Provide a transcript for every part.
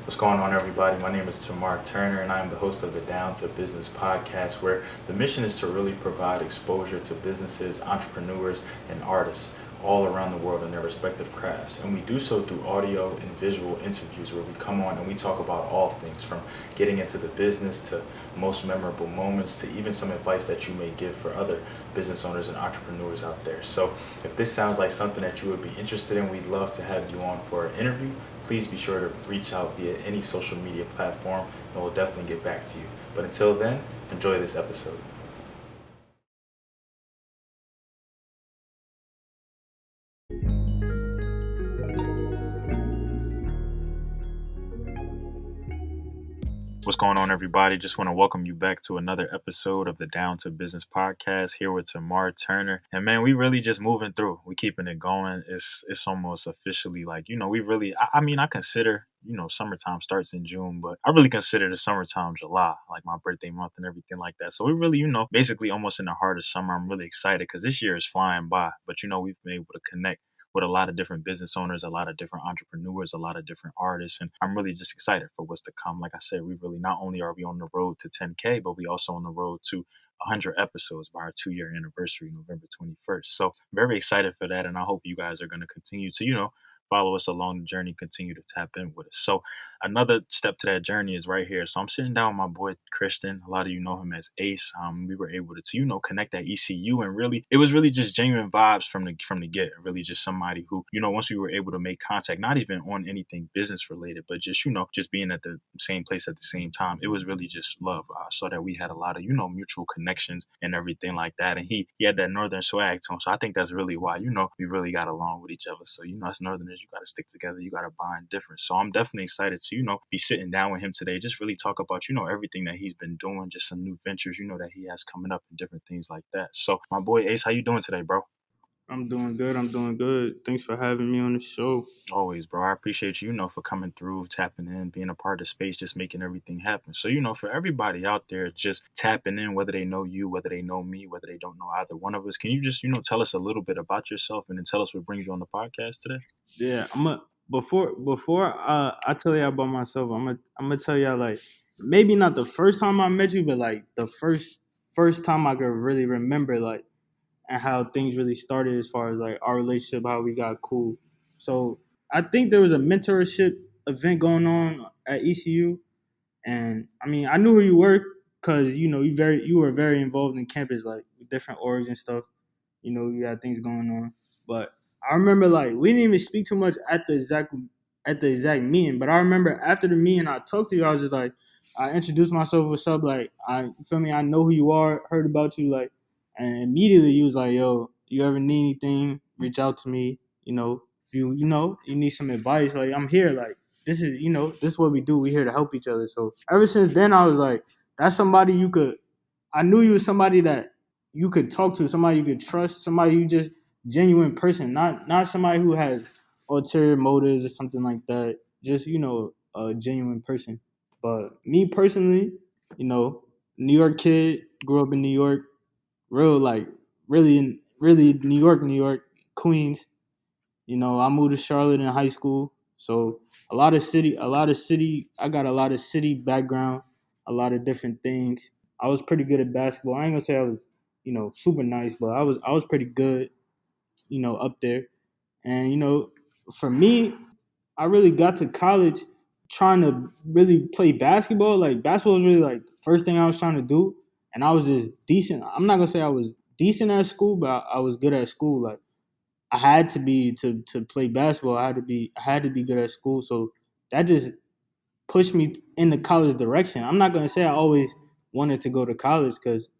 What's going on, everybody? My name is Tamar Turner, and I'm the host of the Down to Business podcast, where the mission is to really provide exposure to businesses, entrepreneurs, and artists all around the world in their respective crafts. And we do so through audio and visual interviews where we come on and we talk about all things from getting into the business to most memorable moments to even some advice that you may give for other business owners and entrepreneurs out there. So if this sounds like something that you would be interested in, we'd love to have you on for an interview. Please be sure to reach out via any social media platform and we'll definitely get back to you. But until then, enjoy this episode. What's going on, everybody? Just want to welcome you back to another episode of the Down to Business podcast here with Tamar Turner. And man, we really just moving through. We keeping it going. It's almost officially like, we really, I consider, summertime starts in June, but I really consider the summertime July, like my birthday month and everything like that. So we really, basically almost in the heart of summer. I'm really excited because this year is flying by, but we've been able to connect with a lot of different business owners, a lot of different entrepreneurs, a lot of different artists. And I'm really just excited for what's to come. Like I said, we really not only are we on the road to 10K, but we also on the road to 100 episodes by our 2-year anniversary, November 21st. So very excited for that. And I hope you guys are going to continue to, follow us along the journey, continue to tap in with us. So another step to that journey is right here. So I'm sitting down with my boy Christian. A lot of you know him as Ace. We were able to connect at ECU, and really it was really just genuine vibes from the get. Really just somebody who, once we were able to make contact, not even on anything business related, but just just being at the same place at the same time, it was really just love. I saw that we had a lot of mutual connections and everything like that, and he had that northern swag to him. So I think that's really why we really got along with each other. So as northerners, you got to stick together, you got to bind different. So I'm definitely excited to be sitting down with him today, just really talk about everything that he's been doing, just some new ventures that he has coming up and different things like that. So my boy Ace, how you doing today, bro? I'm doing good. I'm doing good. Thanks for having me on the show. Always, bro. I appreciate you, for coming through, tapping in, being a part of the space, just making everything happen. So, for everybody out there just tapping in, whether they know you, whether they know me, whether they don't know either one of us, can you just, tell us a little bit about yourself and then tell us what brings you on the podcast today? Yeah, before I tell you about myself, I'm gonna tell y'all like maybe not the first time I met you, but like the first time I could really remember like and how things really started as far as like our relationship, how we got cool. So I think there was a mentorship event going on at ECU. And I mean, I knew who you were because you were very involved in campus, like with different orgs and stuff. You had things going on. But I remember like we didn't even speak too much at the exact meeting. But I remember after the meeting, I talked to you. I was just like, I introduced myself. What's up? Like, I feel me. I know who you are. Heard about you. Like, and immediately you was like, yo, you ever need anything? Reach out to me. If you need some advice, like I'm here. Like this is what we do. We here to help each other. So ever since then, I was like, that's somebody you could. I knew you was somebody that you could talk to, somebody you could trust, somebody you just genuine person, not somebody who has ulterior motives or something like that. Just a genuine person. But me personally, you know, New York kid, grew up in New York, real like really New York, Queens. I moved to Charlotte in high school, so a lot of city. I got a lot of city background, a lot of different things. I was pretty good at basketball. I ain't gonna say I was, super nice, but I was pretty good, up there. And for me, I really got to college trying to really play basketball. Like basketball was really like the first thing I was trying to do, and I was just decent. I'm not gonna say I was decent at school, but I was good at school. Like I had to be to play basketball. I had to be good at school. So that just pushed me in the college direction. I'm not gonna say I always wanted to go to college because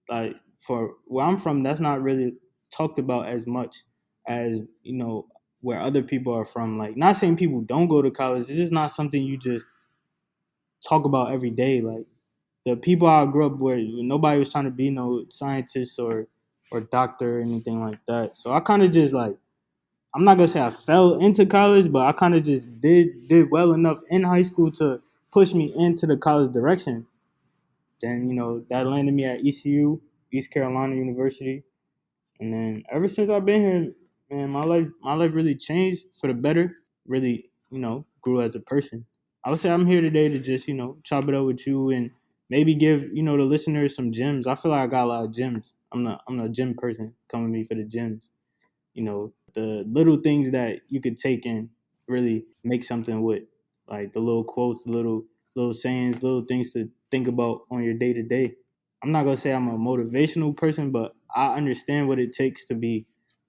like for where I'm from, that's not really talked about as much as where other people are from. Like not saying people don't go to college. It's just not something you just talk about every day. Like the people I grew up with, nobody was trying to be no scientist or doctor or anything like that. So I kind of just like I'm not gonna say I fell into college, but I kind of just did well enough in high school to push me into the college direction. Then that landed me at ECU, East Carolina University, and then ever since I've been here, man, my life really changed for the better. Really, grew as a person. I would say I'm here today to just, chop it up with you and maybe give, the listeners some gems. I feel like I got a lot of gems. I'm a gym person. Come with me for the gems. The little things that you could take and really make something with. Like the little quotes, the little sayings, little things to think about on your day to day. I'm not gonna say I'm a motivational person, but I understand what it takes to be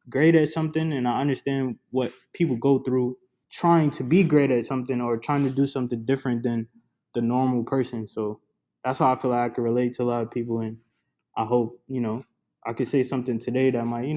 great at something, and I understand what people go through trying to be great at something or trying to do something different than the normal person. So that's how I feel like I can relate to a lot of people, and I hope I could say something today that might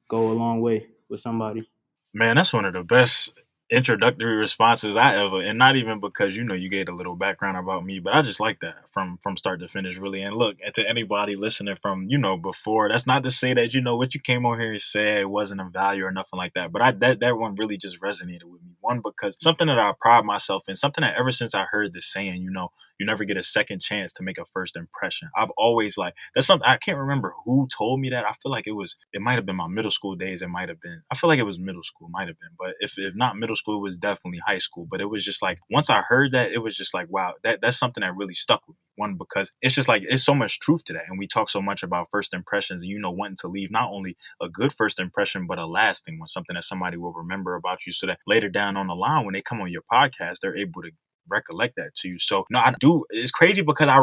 go a long way with somebody. Man, that's one of the best introductory responses I ever, and not even because you gave a little background about me, but I just like that from start to finish, really. And look, and to anybody listening from before, that's not to say that what you came on here and said wasn't of value or nothing like that. But that one really just resonated with me. One, because something that I pride myself in, something that ever since I heard this saying, you never get a second chance to make a first impression. I've always like that's something I can't remember who told me that. I feel like it might have been my middle school days. It might have been. I feel like it was middle school, might have been. But if not middle school, it was definitely high school. But it was just like once I heard that, it was just like wow, that's something that really stuck with me. One, because it's just like it's so much truth to that, and we talk so much about first impressions, and wanting to leave not only a good first impression, but a lasting one, something that somebody will remember about you, so that later down on the line when they come on your podcast, they're able to recollect that to you. So no, I do. It's crazy because I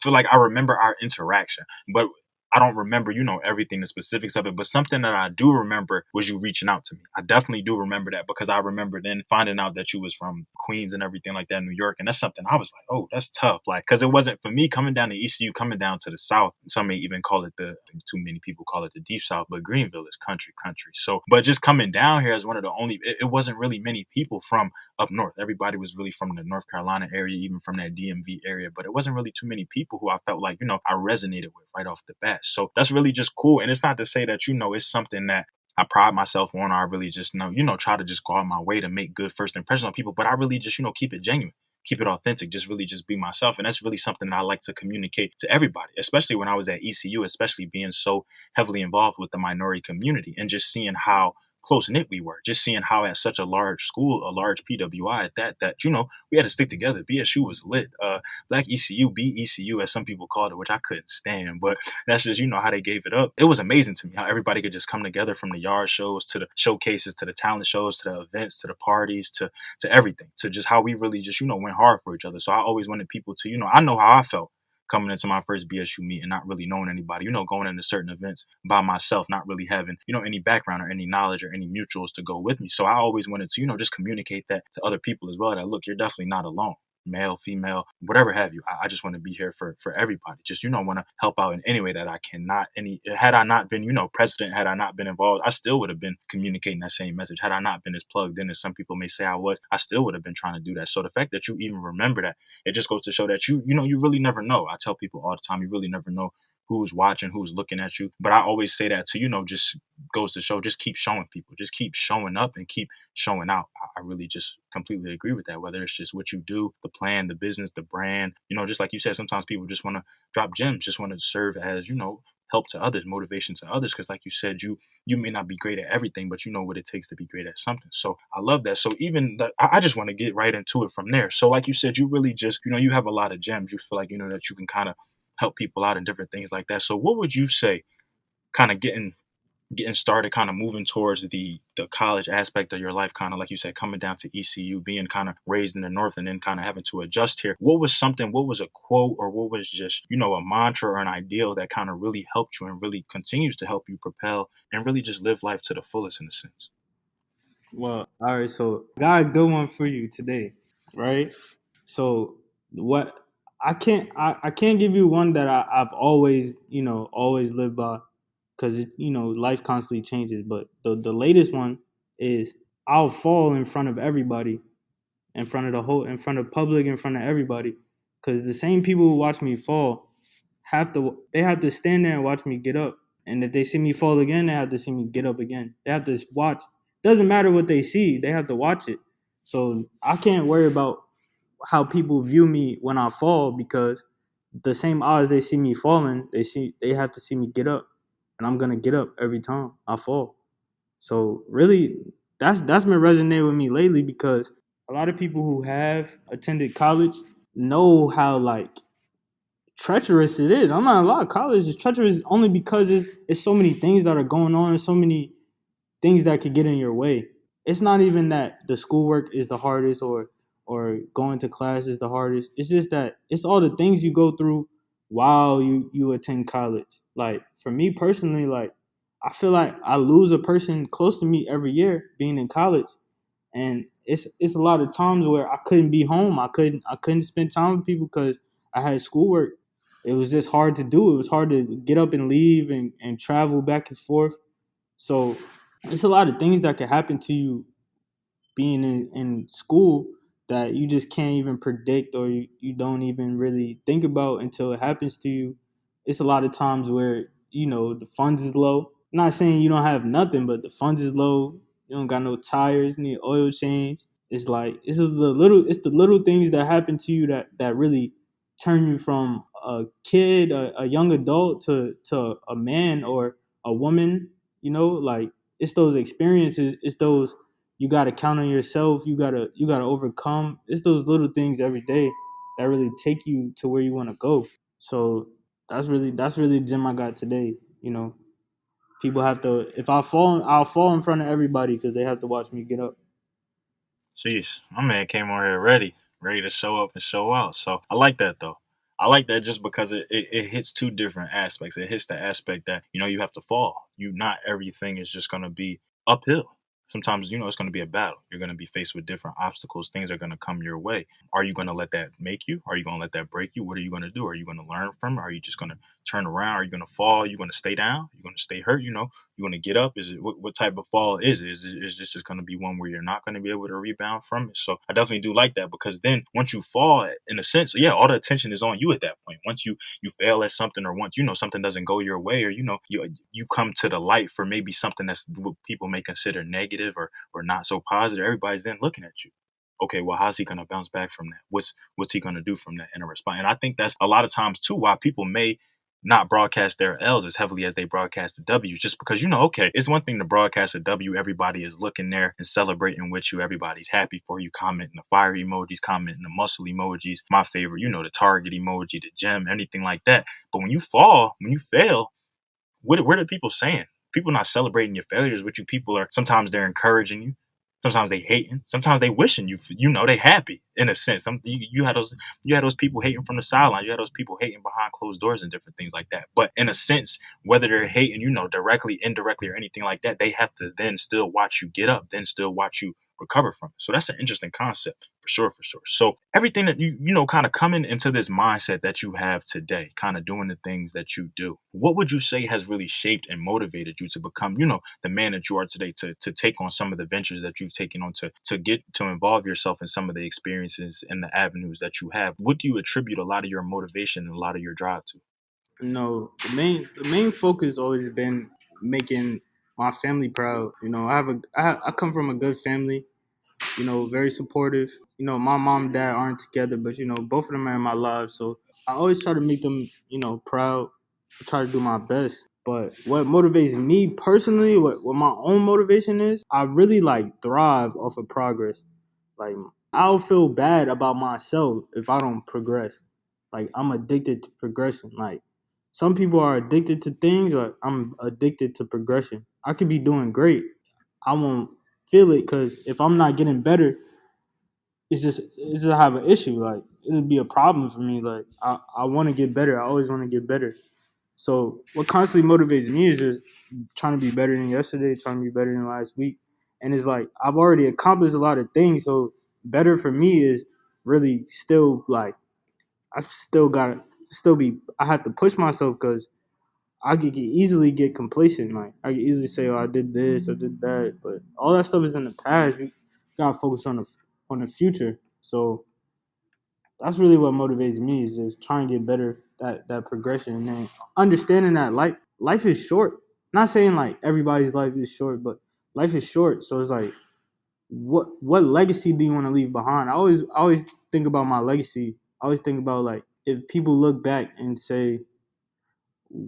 feel like I remember our interaction, but I don't remember, everything, the specifics of it. But something that I do remember was you reaching out to me. I definitely do remember that because I remember then finding out that you was from Queens and everything like that, New York. And that's something I was like, oh, that's tough. Like, because it wasn't for me coming down to ECU, coming down to the South. Some may even call it I think too many people call it the Deep South, but Greenville is country, country. So, but just coming down here as one of the only, it wasn't really many people from up north. Everybody was really from the North Carolina area, even from that DMV area, but it wasn't really too many people who I felt like, I resonated with right off the bat. So that's really just cool. And it's not to say that, it's something that I pride myself on, or I really just try to just go out my way to make good first impressions on people, but I really just, keep it genuine, keep it authentic, just really just be myself. And that's really something that I like to communicate to everybody, especially when I was at ECU, especially being so heavily involved with the minority community and just seeing how close knit we were, just seeing how at such a large school, a large PWI at that, we had to stick together. BSU was lit. Black ECU, BECU, as some people called it, which I couldn't stand, but that's just, how they gave it up. It was amazing to me how everybody could just come together, from the yard shows to the showcases, to the talent shows, to the events, to the parties, to everything, to just how we really just, went hard for each other. So I always wanted people to, I know how I felt coming into my first BSU meet and not really knowing anybody, going into certain events by myself, not really having, any background or any knowledge or any mutuals to go with me. So I always wanted to, just communicate that to other people as well, that look, you're definitely not alone, male, female, whatever have you. I just want to be here for everybody. Just, want to help out in any way that I can. Not any, had I not been, president, had I not been involved, I still would have been communicating that same message. Had I not been as plugged in as some people may say I was, I still would have been trying to do that. So the fact that you even remember that, it just goes to show that you really never know. I tell people all the time, you really never know who's watching, who's looking at you. But I always say that to, just goes to show, just keep showing people, just keep showing up and keep showing out. I really just completely agree with that. Whether it's just what you do, the plan, the business, the brand, just like you said, sometimes people just want to drop gems, just want to serve as, help to others, motivation to others. Cause like you said, you may not be great at everything, but you know what it takes to be great at something. So I love that. So even I just want to get right into it from there. So like you said, you really just, you have a lot of gems. You feel like, that you can kind of help people out and different things like that. So what would you say, kind of getting started, kind of moving towards the college aspect of your life, kind of like you said, coming down to ECU, being kind of raised in the North and then kind of having to adjust here? What was a quote, or what was just, a mantra or an ideal that kind of really helped you and really continues to help you propel and really just live life to the fullest in a sense? Well, all right. So, got a good one for you today, right? So, what I can't give you one that I've always always lived by, because life constantly changes. But the latest one is, I'll fall in front of everybody, in front of public, in front of everybody, because the same people who watch me fall have to stand there and watch me get up. And if they see me fall again, they have to see me get up again. They have to watch. Doesn't matter what they see, they have to watch it. So I can't worry about how people view me when I fall, because the same odds they see me falling, they have to see me get up. And I'm gonna get up every time I fall. So really, that's been resonating with me lately, because A lot of people who have attended college know how like treacherous it is. I'm not a lot of college is treacherous only because it's so many things that are going on, so many things that could get in your way. It's not even that the schoolwork is the hardest or going to class is the hardest. It's just that it's all the things you go through while you attend college. Like for me personally, like I feel like I lose a person close to me every year being in college, and it's a lot of times where I couldn't be home. I couldn't spend time with people because I had schoolwork. It was just hard to do. It was hard to get up and leave and travel back and forth. So it's a lot of things that can happen to you being in school that you just can't even predict or you don't even really think about until it happens to you. It's a lot of times where, the funds is low. I'm not saying you don't have nothing, but the funds is low. You don't got no tires, need oil change. It's like it's the little things that happen to you that really turn you from a kid, a young adult to a man or a woman, like it's those experiences, it's those you got to count on yourself. You got to overcome. It's those little things every day that really take you to where you want to go. So that's really the gym I got today. People have to. If I fall, I'll fall in front of everybody because they have to watch me get up. Jeez, my man came on here ready to show up and show out. So I like that though. I like that just because it hits two different aspects. It hits the aspect that, you have to fall. Not everything is just gonna be uphill. Sometimes, it's gonna be a battle. You're gonna be faced with different obstacles. Things are gonna come your way. Are you gonna let that make you? Are you gonna let that break you? What are you gonna do? Are you gonna learn from it? Are you just gonna turn around? Are you gonna fall? Are you gonna stay down? Are you gonna stay hurt? You want to get up? Is it what type of fall is it? Is this just going to be one where you're not going to be able to rebound from it? So I definitely do like that because then once you fall, in a sense, yeah, all the attention is on you at that point. Once you fail at something, or once something doesn't go your way, or you come to the light for maybe something that's what people may consider negative or not so positive. Everybody's then looking at you. Okay, well, how's he gonna bounce back from that? What's he gonna do from that in a response? And I think that's a lot of times too why people may not broadcast their L's as heavily as they broadcast the W's, just because okay, it's one thing to broadcast a W, everybody is looking there and celebrating with you, everybody's happy for you, commenting the fire emojis, commenting the muscle emojis, my favorite, the target emoji, the gem, anything like that. But when you fall, when you fail, what are people saying? People not celebrating your failures with you. People are sometimes they're encouraging you. Sometimes they hating. Sometimes they wishing you. They happy in a sense. You had those people hating from the sidelines. You had those people hating behind closed doors and different things like that. But in a sense, whether they're hating, directly, indirectly, or anything like that, they have to then still watch you get up, then still watch you recover from it. So that's an interesting concept for sure, for sure. So everything that kind of coming into this mindset that you have today, kind of doing the things that you do, what would you say has really shaped and motivated you to become, the man that you are today, to take on some of the ventures that you've taken on, to get to involve yourself in some of the experiences and the avenues that you have? What do you attribute a lot of your motivation and a lot of your drive to? No, the main focus always been making my family proud. I come from a good family. Very supportive. My mom and dad aren't together, but both of them are in my life. So I always try to make them, proud. I try to do my best. But what motivates me personally, what my own motivation is, I really like thrive off of progress. Like I'll feel bad about myself if I don't progress. Like I'm addicted to progression. Like some people are addicted to things, like I'm addicted to progression. I could be doing great. I won't feel it because if I'm not getting better, it's just I have an issue. Like it'll be a problem for me. Like I want to get better. I always want to get better. So what constantly motivates me is just trying to be better than yesterday, trying to be better than last week. And it's like I've already accomplished a lot of things. So better for me is really still like I still got to still be. I have to push myself because I could easily get complacent. Like I could easily say, "Oh, I did this, I did that," but all that stuff is in the past. We gotta focus on the future. So that's really what motivates me is just trying to get better, that progression, and then understanding that life is short. Not saying like everybody's life is short, but life is short. So it's like, what legacy do you want to leave behind? I always think about my legacy. I always think about like if people look back and say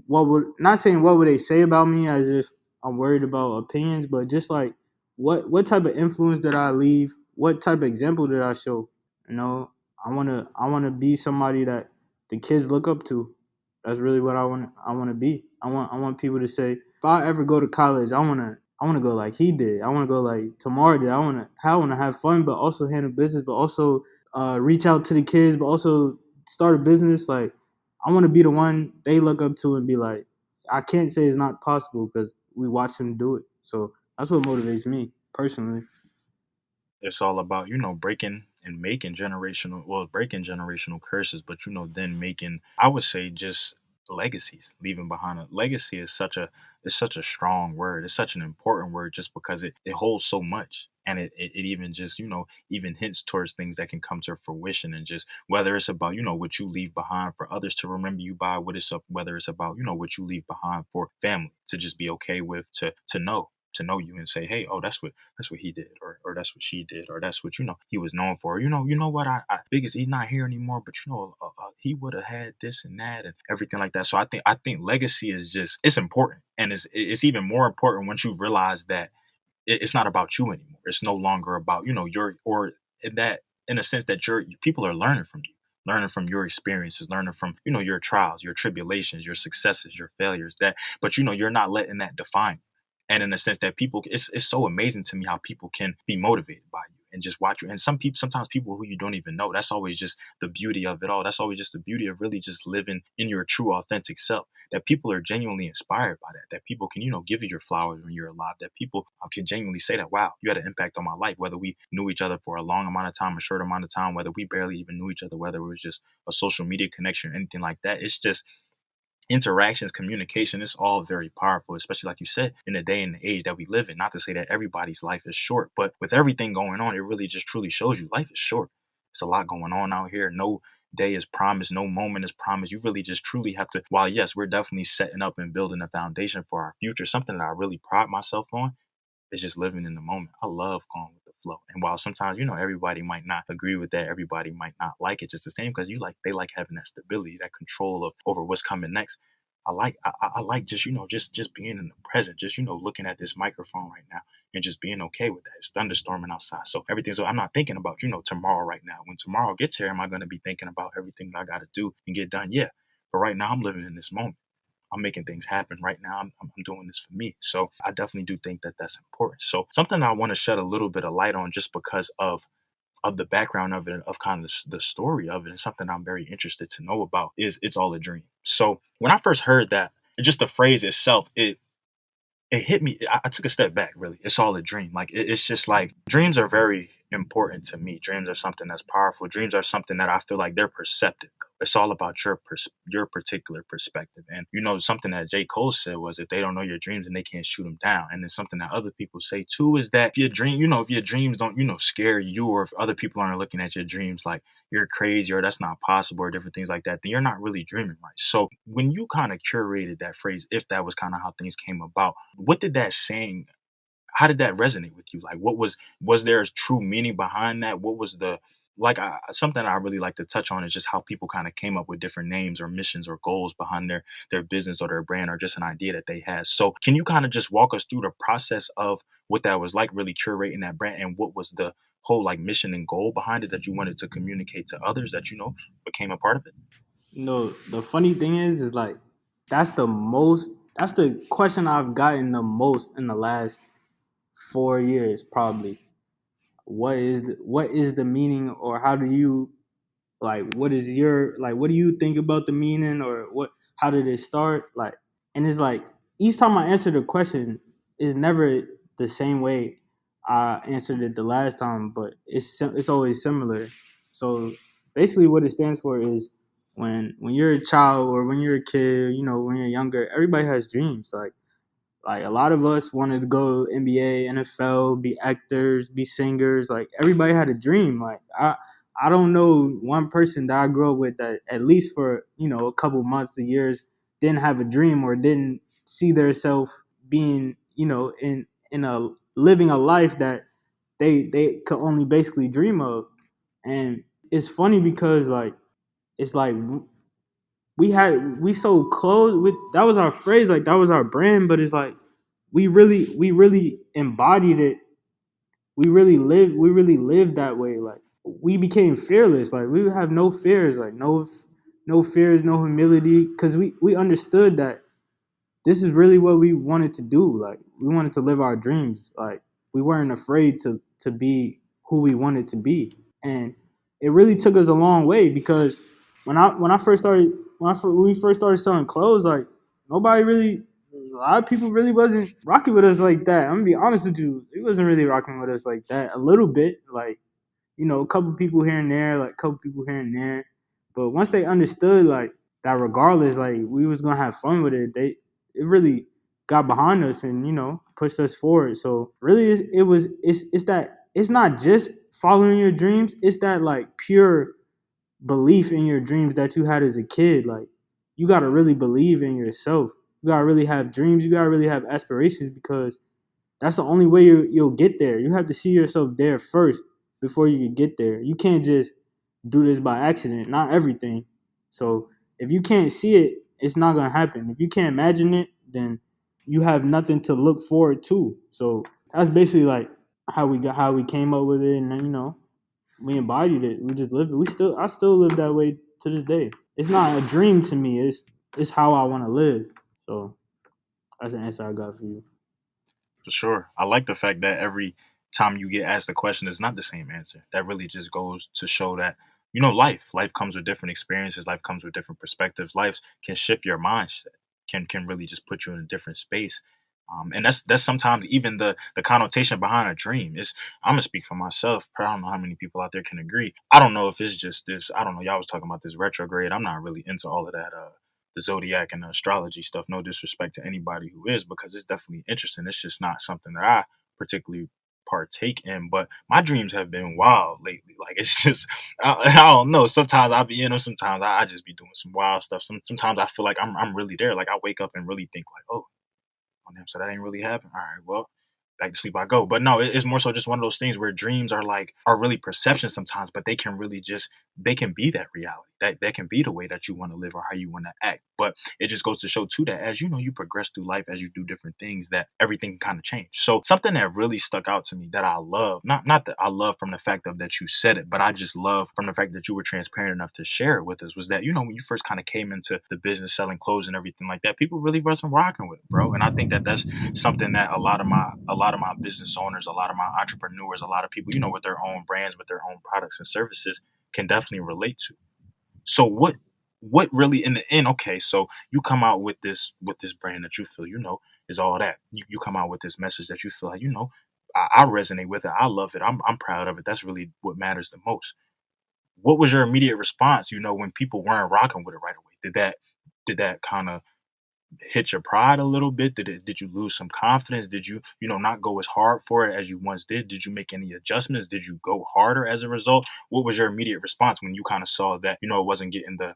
what would not saying what would they say about me as if I'm worried about opinions, but just like what type of influence did I leave? what type of example did I show? You know, I wanna be somebody that the kids look up to. That's really what I wanna be. I want people to say, if I ever go to college, I wanna go like he did. I wanna go like Tamar did. I wanna have fun, but also handle business, but also reach out to the kids, but also start a business. Like I wanna be the one they look up to and be like, I can't say it's not possible because we watch him do it. So that's what motivates me personally. It's all about, breaking and making breaking generational curses, but then making, I would say, just legacies, leaving behind a legacy is such a strong word. It's such an important word just because it holds so much. And it even just, even hints towards things that can come to fruition, and just whether it's about, what you leave behind for others to remember you by, whether it's about, what you leave behind for family to just be okay with, to know you and say, hey, oh, that's what he did, or that's what she did, or that's what he was known for. You know what? I biggest he's not here anymore, but he would have had this and that and everything like that. So I think legacy is just it's important, and it's even more important once you realize that it's not about you anymore. It's no longer about your or in that in a sense that your people are learning from you. Learning from your experiences, learning from your trials, your tribulations, your successes, your failures. But you're not letting that define you. And in the sense that people, it's so amazing to me how people can be motivated by you and just watch you. And sometimes people who you don't even know. That's always just the beauty of it all. That's always just the beauty of really just living in your true, authentic self. That people are genuinely inspired by that. That people can give you your flowers when you're alive. That people can genuinely say that, wow, you had an impact on my life. Whether we knew each other for a long amount of time, a short amount of time, whether we barely even knew each other, whether it was just a social media connection or anything like that. It's just interactions, communication, it's all very powerful, especially like you said, in the day and the age that we live in. Not to say that everybody's life is short, but with everything going on, it really just truly shows you life is short. It's a lot going on out here. No day is promised, no moment is promised. You really just truly have to, while yes, we're definitely setting up and building a foundation for our future, something that I really pride myself on is just living in the moment. I love going with the flow. And while sometimes, everybody might not agree with that, everybody might not like it just the same because they like having that stability, that control of over what's coming next. I like just, just being in the present, just, looking at this microphone right now and just being okay with that. It's thunderstorming outside. So everything, so I'm not thinking about, tomorrow right now. When tomorrow gets here, am I going to be thinking about everything that I got to do and get done? Yeah. But right now I'm living in this moment. I'm making things happen right now. I'm doing this for me. So I definitely do think that that's important. So something I want to shed a little bit of light on just because of the background of it, of kind of the story of it, and something I'm very interested to know about is it's all a dream. So when I first heard that, just the phrase itself, it hit me. I took a step back. Really, it's all a dream. Like it's just like dreams are very important to me. Dreams are something that's powerful. Dreams are something that I feel like they're perceptive. It's all about your particular perspective. And something that J. Cole said was, if they don't know your dreams, then they can't shoot them down. And then something that other people say too is that if your dreams don't scare you, or if other people aren't looking at your dreams like you're crazy or that's not possible or different things like that, then you're not really dreaming right. So when you kind of curated that phrase, if that was kind of how things came about, what did that saying, how did that resonate with you? Like, was there a true meaning behind that? What was the like something I really like to touch on is just how people kind of came up with different names or missions or goals behind their business or their brand or just an idea that they had. So can you kind of just walk us through the process of what that was like, really curating that brand, and what was the whole like mission and goal behind it that you wanted to communicate to others that became a part of it? No, the funny thing is like that's the question I've gotten the most in the last 4 years, probably. What is the meaning, or how do you like what is your like what do you think about the meaning, or what how did it start? Like, and it's like each time I answer the question is never the same way I answered it the last time, but it's always similar. So basically what it stands for is when you're a child or when you're a kid, when you're younger, everybody has dreams. Like a lot of us wanted to go NBA, NFL, be actors, be singers. Like everybody had a dream. Like I don't know one person that I grew up with that at least for a couple months or years didn't have a dream or didn't see themselves being in a living a life that they could only basically dream of. And it's funny because like it's like we so close with that was our phrase, like that was our brand, but it's like we really embodied it we really lived that way. Like we became fearless. Like we would have no fears, like no fears, no humility, because we understood that this is really what we wanted to do. Like we wanted to live our dreams. Like we weren't afraid to be who we wanted to be. And it really took us a long way, because when I first started when we first started selling clothes, like nobody really, a lot of people really wasn't rocking with us like that. I'm gonna be honest with you, it wasn't really rocking with us like that. A little bit, like, a couple people here and there, like a couple people here and there. But once they understood, like, that regardless, like, we was gonna have fun with it, it really got behind us and pushed us forward. So really, it's that it's not just following your dreams. It's that, like, pure belief in your dreams that you had as a kid. Like, you gotta really believe in yourself. You gotta really have dreams. You gotta really have aspirations, because that's the only way you'll get there. You have to see yourself there first before you can get there. You can't just do this by accident. Not everything. So if you can't see it, it's not gonna happen. If you can't imagine it, then you have nothing to look forward to. So that's basically like how we came up with it, and then, we embodied it. We just lived it. I still live that way to this day. It's not a dream to me. It's how I want to live. So that's the answer I got for you. For sure. I like the fact that every time you get asked a question, it's not the same answer. That really just goes to show that, life comes with different experiences. Life comes with different perspectives. Life can shift your mindset, can really just put you in a different space. And that's sometimes even the connotation behind a dream is. I'm gonna speak for myself. I don't know how many people out there can agree. I don't know if it's just this. I don't know. Y'all was talking about this retrograde. I'm not really into all of that. The zodiac and the astrology stuff. No disrespect to anybody who is, because it's definitely interesting. It's just not something that I particularly partake in. But my dreams have been wild lately. Like, it's just I don't know. Sometimes I'll be in them. Sometimes I just be doing some wild stuff. Sometimes I feel like I'm really there. Like I wake up and really think like, oh damn, so that ain't really happened. All right, well, back to sleep I go. But no, it's more so just one of those things where dreams are really perception sometimes, but they can really just they can be that reality. That can be the way that you want to live or how you want to act. But it just goes to show too that as you progress through life, as you do different things, that everything can kind of change. So something that really stuck out to me that I love, not that I love from the fact of that you said it, but I just love from the fact that you were transparent enough to share it with us, was that when you first kind of came into the business selling clothes and everything like that, people really wasn't rocking with it, bro. And I think that that's something that a lot of my business owners, a lot of my entrepreneurs, a lot of people, with their own brands, with their own products and services, can definitely relate to. So what really in the end, okay, so you come out with this brand that you feel, is all that. You come out with this message that you feel like, I resonate with it. I love it. I'm proud of it. That's really what matters the most. What was your immediate response, when people weren't rocking with it right away? Did that kind of hit your pride a little bit? Did you lose some confidence? Did you not go as hard for it as you once did? Did you make any adjustments? Did you go harder as a result? What was your immediate response when you kind of saw that it wasn't getting the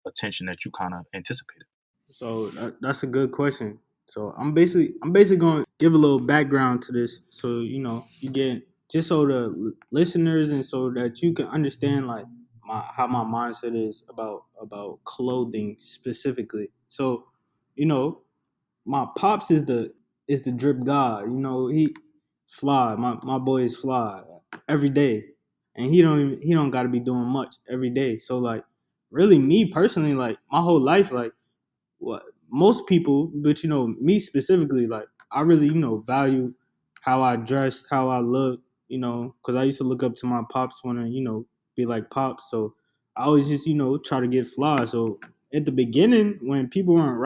attention that you kind of anticipated? So that's a good question. So I'm basically going to give a little background to this, so you get, just so the listeners, and so that you can understand, like, how my mindset is about clothing specifically. So, you know my pops is the drip god. He fly. My boy is fly every day, and he don't got to be doing much every day. So, like, really, me personally, like, my whole life, like, what most people, but me specifically, like, I really value how I dressed, how I look, because I used to look up to my pops, want to be like pops. So I always just try to get fly. So at the beginning, when people weren't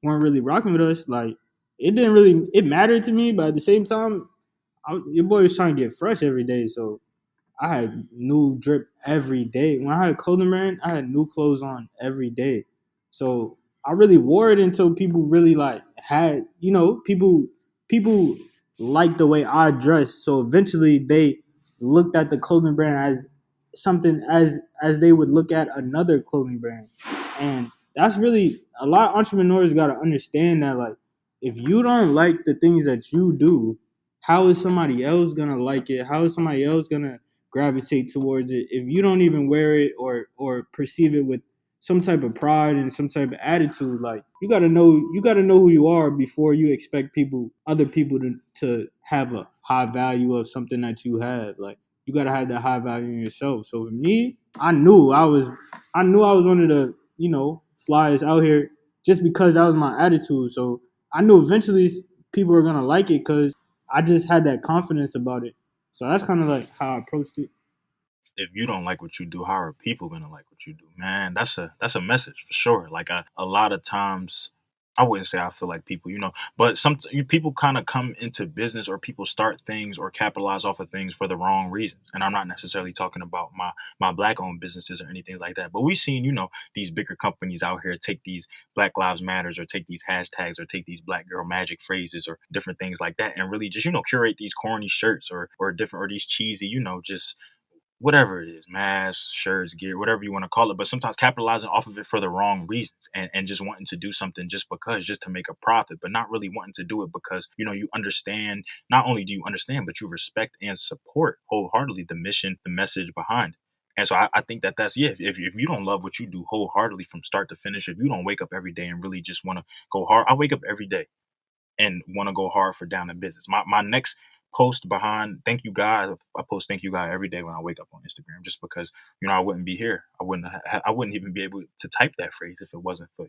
really rocking with us, like, it mattered to me, but at the same time, your boy was trying to get fresh every day. So I had new drip every day. When I had clothing brand, I had new clothes on every day. So I really wore it until people really, like, had, people liked the way I dressed. So eventually they looked at the clothing brand as something, as they would look at another clothing brand. And that's really, a lot of entrepreneurs got to understand that, like, if you don't like the things that you do, how is somebody else gonna like it? How is somebody else gonna gravitate towards it if you don't even wear it, or perceive it some type of pride and some type of attitude. Like you gotta know who you are before you expect other people to have a high value of something that you have. Like you gotta have that high value in yourself. So for me, I knew I was one of the flyers out here just because that was my attitude. So I knew eventually people are gonna like it because I just had that confidence about it. So that's kind of like how I approached it. If you don't like what you do, how are people gonna like what you do? Man, that's a message for sure. Like a lot of times, I wouldn't say I feel like people, but people kind of come into business or people start things or capitalize off of things for the wrong reasons. And I'm not necessarily talking about my black owned businesses or anything like that. But we've seen, these bigger companies out here take these Black Lives Matters or take these hashtags or take these Black Girl Magic phrases or different things like that and really just curate these corny shirts or different or these cheesy, just whatever it is, masks, shirts, gear, whatever you want to call it, but sometimes capitalizing off of it for the wrong reasons and just wanting to do something just to make a profit, but not really wanting to do it because, you understand, not only do you understand, but you respect and support wholeheartedly the mission, the message behind it. And so I think that's, yeah, if you don't love what you do wholeheartedly from start to finish, if you don't wake up every day and really just want to go hard, I wake up every day and want to go hard for down in business. My next post behind thank you God, I post thank you God every day when I wake up on Instagram, just because I wouldn't be here. I wouldn't even be able to type that phrase if it wasn't for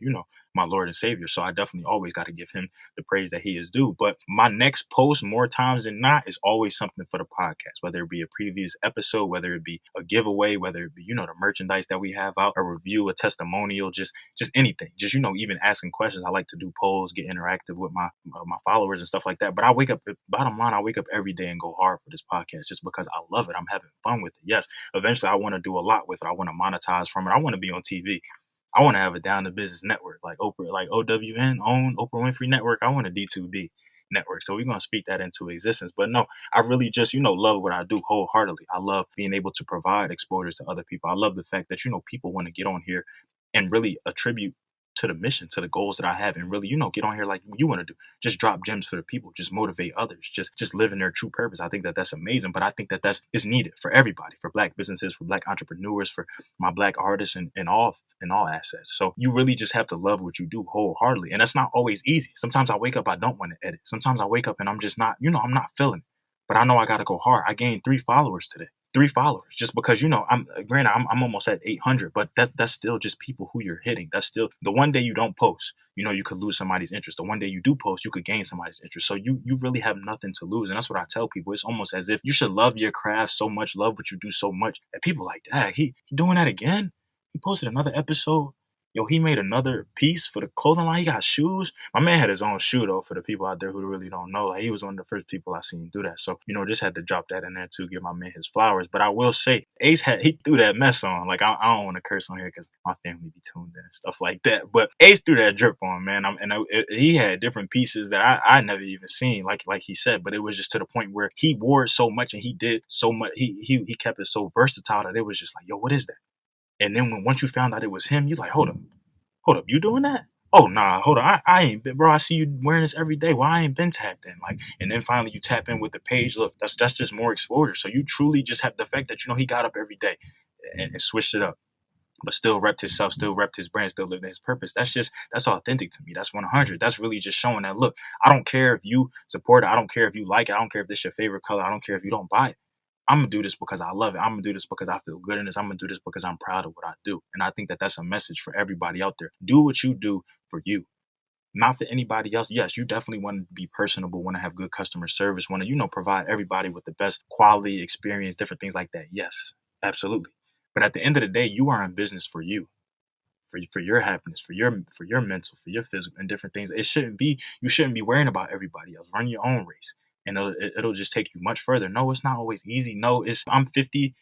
my Lord and Savior. So I definitely always got to give him the praise that he is due. But my next post, more times than not, is always something for the podcast, whether it be a previous episode, whether it be a giveaway, whether it be the merchandise that we have out, a review, a testimonial, just anything, just even asking questions. I like to do polls, get interactive with my followers and stuff like that. But I wake up, bottom line, I wake up every day and go hard for this podcast just because I love it. I'm having fun with it. Yes, eventually I want to do a lot with it. I want to monetize from it. I want to be on TV. I want to have a down to business network like Oprah, like OWN, own Oprah Winfrey Network. I want a D2B network. So we're gonna speak that into existence. But no, I really just, love what I do wholeheartedly. I love being able to provide exposure to other people. I love the fact that, people want to get on here and really attribute to the mission, to the goals that I have, and really, get on here like you want to do. Just drop gems for the people, just motivate others, just live in their true purpose. I think that that's amazing, but I think that that's is needed for everybody, for Black businesses, for Black entrepreneurs, for my Black artists, and in all assets. So you really just have to love what you do wholeheartedly, and that's not always easy. Sometimes I wake up, I don't want to edit. Sometimes I wake up and I'm just not, I'm not feeling it. But I know I got to go hard. I gained 3 followers today. 3 followers just because I'm granted I'm almost at 800, but that's still just people who you're hitting. That's still the one day you don't post, you could lose somebody's interest. The one day you do post, you could gain somebody's interest. So you really have nothing to lose. And that's what I tell people. It's almost as if you should love your craft so much, love what you do so much, that people like, dang, he doing that again. He posted another episode. Yo, he made another piece for the clothing line. He got shoes. My man had his own shoe though. For the people out there who really don't know, like he was one of the first people I seen do that. So just had to drop that in there too, give my man his flowers. But I will say, he threw that mess on. Like I don't want to curse on here because my family be tuned in and stuff like that. But Ace threw that drip on, man. He had different pieces that I never even seen. Like he said, but it was just to the point where he wore it so much and he did so much. He kept it so versatile that it was just like, yo, what is that? And then once you found out it was him, you like, hold up, you doing that? Oh nah, hold on, I ain't been, bro. I see you wearing this every day. Well, I ain't been tapped in, like, and then finally you tap in with the page. Look, that's just more exposure. So you truly just have the fact that he got up every day and switched it up, but still repped himself, still repped his brand, still lived his purpose. That's authentic to me. That's 100. That's really just showing that, look, I don't care if you support it, I don't care if you like it, I don't care if this your favorite color, I don't care if you don't buy it. I'm gonna do this because I love it. I'm gonna do this because I feel good in this. I'm gonna do this because I'm proud of what I do. And I think that that's a message for everybody out there. Do what you do for you, not for anybody else. Yes, you definitely want to be personable, want to have good customer service, want to, provide everybody with the best quality experience, different things like that. Yes, absolutely. But at the end of the day, you are in business for you, for your happiness, for your mental, for your physical, and different things. You shouldn't be worrying about everybody else. Run your own race, and it'll just take you much further. No, it's not always easy. No, I'm 50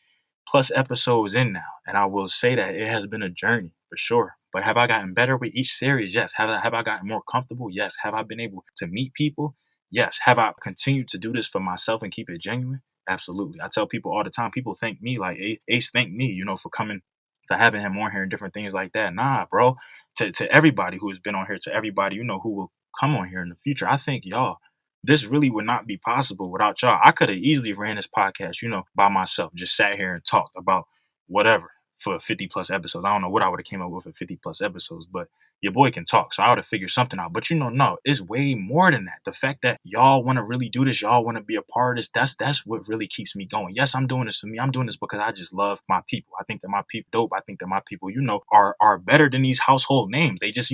plus episodes in now, and I will say that it has been a journey for sure. But have I gotten better with each series? Yes. Have I gotten more comfortable? Yes. Have I been able to meet people? Yes. Have I continued to do this for myself and keep it genuine? Absolutely. I tell people all the time. People thank me, like Ace thank me, for coming, for having him on here and different things like that. Nah, bro. To everybody who has been on here, to everybody who will come on here in the future, I think y'all, this really would not be possible without y'all. I could have easily ran this podcast, by myself, just sat here and talked about whatever for 50 plus episodes. I don't know what I would have came up with for 50 plus episodes, but your boy can talk. So I would have figured something out. But no, it's way more than that. The fact that y'all want to really do this, y'all want to be a part of this, that's what really keeps me going. Yes, I'm doing this for me. I'm doing this because I just love my people. I think that my people dope. I think that my people, are better than these household names. They just,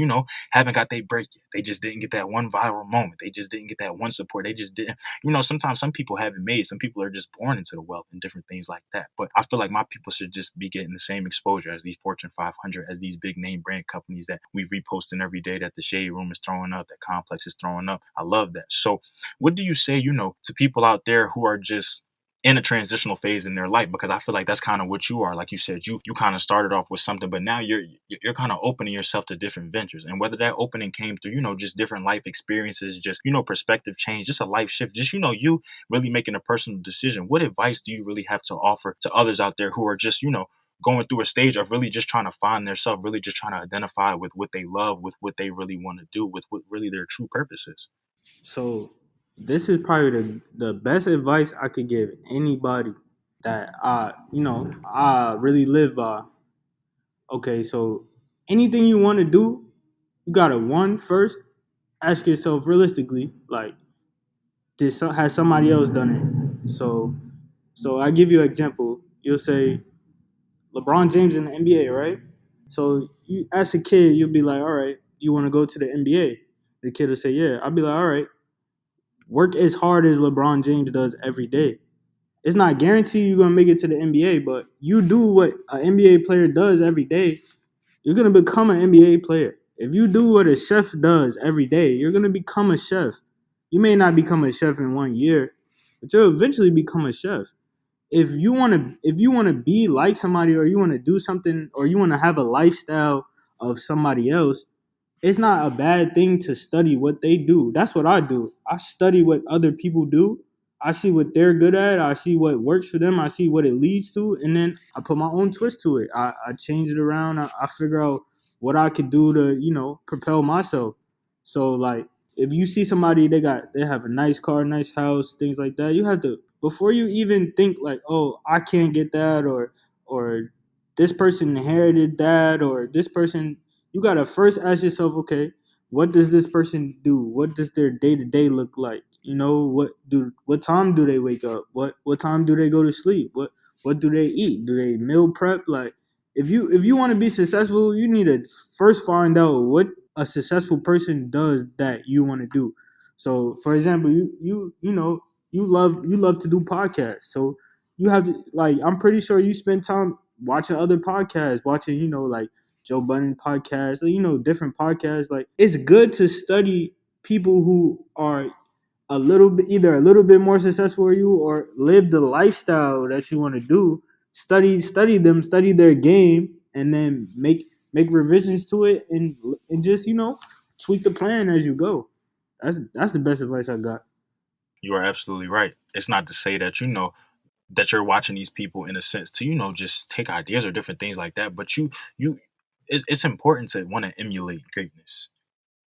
haven't got their break yet. They just didn't get that one viral moment. They just didn't get that one support. They just didn't, sometimes some people haven't made. Some people are just born into the wealth and different things like that. But I feel like my people should just be getting the same exposure as these Fortune 500, as these big name brand companies that we reposting every day, that the Shade Room is throwing up, that Complex is throwing up. I love that. So what do you say, to people out there who are just in a transitional phase in their life? Because I feel like that's kind of what you are. Like you said, you kind of started off with something, but now you're kind of opening yourself to different ventures. And whether that opening came through, just different life experiences, just, perspective change, just a life shift, just, you really making a personal decision. What advice do you really have to offer to others out there who are just, going through a stage of really just trying to find themselves, really just trying to identify with what they love, with what they really want to do, with what really their true purpose is? So this is probably the best advice I could give anybody that I really live by. Okay, so anything you want to do, you gotta first ask yourself realistically, like, has somebody else done it? So I give you an example. You'll say LeBron James in the NBA, right? So you, as a kid, you'll be like, all right, you want to go to the NBA? The kid will say, yeah. I'll be like, all right, work as hard as LeBron James does every day. It's not guaranteed you're gonna make it to the NBA, but you do what an NBA player does every day, you're gonna become an NBA player. If you do what a chef does every day, you're gonna become a chef. You may not become a chef in 1 year, but you'll eventually become a chef. If you wanna be like somebody, or you wanna do something, or you wanna have a lifestyle of somebody else, it's not a bad thing to study what they do. That's what I do. I study what other people do. I see what they're good at. I see what works for them. I see what it leads to, and then I put my own twist to it. I change it around. I figure out what I could do to propel myself. So like, if you see somebody, they have a nice car, nice house, things like that, you have to, before you even think like, oh, I can't get that, or this person inherited that, or this person, you gotta first ask yourself, okay, what does this person do? What does their day to day look like? What time do they wake up? What time do they go to sleep? What do they eat? Do they meal prep? Like, if you want to be successful, you need to first find out what a successful person does that you want to do. So, for example, you love to do podcasts, so you have to, like, I'm pretty sure you spend time watching other podcasts, watching like Joe Budden podcast, different podcasts. Like, it's good to study people who are either a little bit more successful than you, or live the lifestyle that you want to do. Study them, study their game, and then make revisions to it, and just tweak the plan as you go. That's the best advice I got. You are absolutely right. It's not to say that, that you're watching these people in a sense to, just take ideas or different things like that. But it's important to want to emulate greatness,